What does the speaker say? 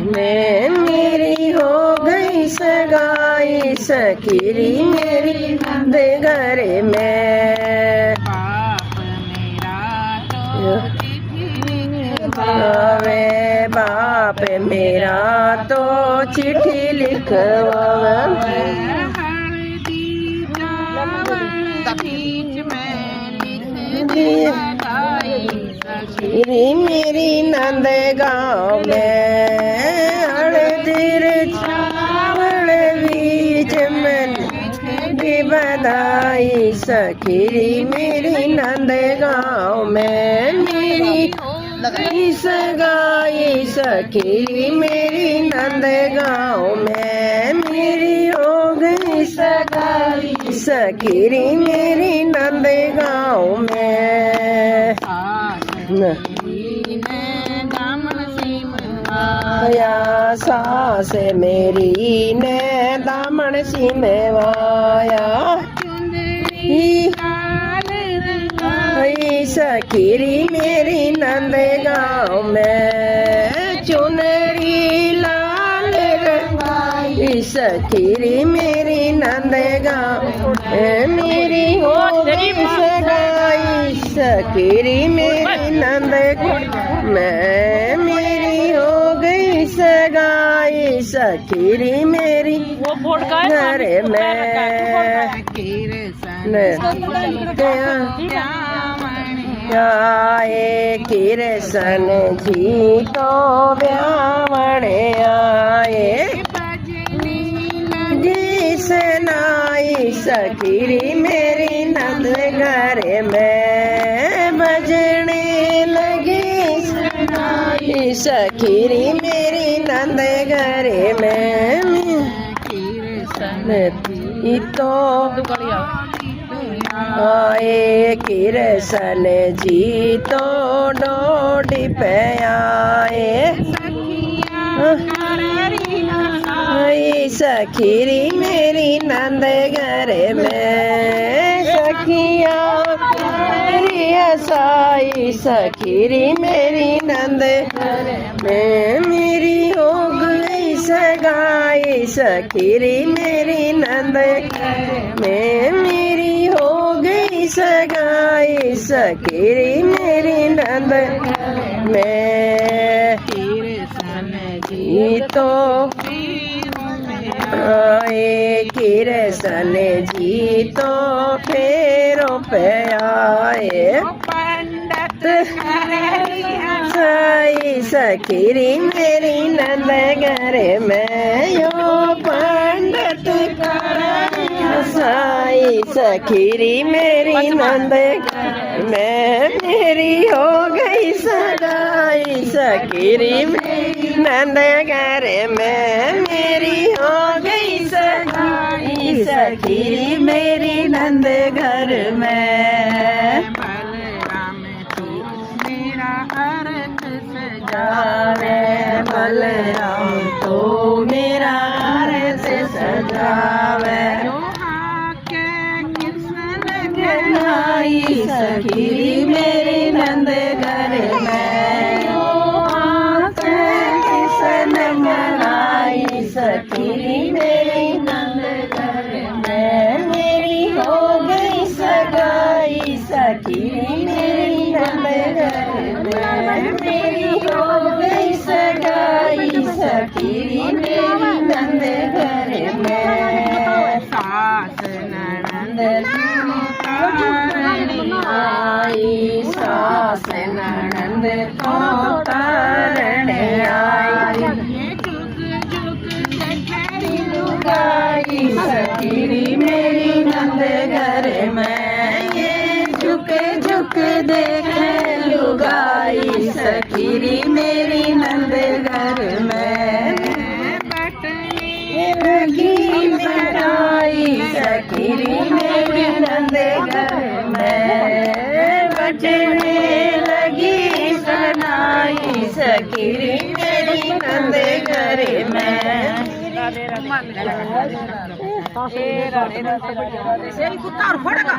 मैं मेरी हो गई सगाई सखीरी मेरी नंद घर में। वे बाप मेरा तो चिट्ठी लिखवा मेरी नंद गाँव में हड़दीर चावल बीच में भी बधाई सखीरी मेरी नंद गाँव में। मेरी सगाई सखीरी मेरी नंद गाँव में। मेरी हो गई सगाई सखीरी मेरी नंद गाँव में। या सास मेरी ने दामन सिमवाया सखीरी मेरी नंद गाँव में। चुनरी लाल रंगाई सखीरी मेरी नंद गाँव मेरी हो गई सगाई सखीरी मेरी नंद में। मेरी हो गई सगाई सखीरी मेरी घर में। आए किरसन जी तो ब्यावण आए जी सनाई सखीरी मेरी नंद घर में। बजने लगी सनाई सखीरी मेरी नंद घर में। तो आए किरसन जी तो डोडी पे आए सखीरी मेरी नंद घर में। सखिया साई सखीरी मेरी नंद में। मेरी हो गई सगाई सखीरी मेरी नंद में। मेरी हो गई सगाई सखीरी मेरी नंद में। जी तो आए किरसन जी तो फेरों पे आए साई सखीरी मेरी नंद घर में। यो पंडित साई सखीरी मेरी नंद में। मेरी हो गई सगाई सखीरी मेरी नंद घर में। मेरी हो गई सगाई सखीरी मेरी नंद घर में। बलराम तो मेरा अर्थ सजावे सखीरी मेरी नंद घर में। किसन मनाई सखीरी मेरी नंद घर में। मेरी हो गई सगाई सखीरी मेरी नंद घर में। मेरी हो गई सगाई सखीरी मेरी नंद घर में। सास ननद आई सास ननद को तारण आई सखीरी मेरी नंद घर में। ये झुक झुक देखे लुगाई सखीरी मेरी नंद घर में। लगी मिठाई सखीरी मेरी नंद घर में। बजने लगी सनाई सखीरी मेरी नंद घर में। कुत्ता और फोड़ेगा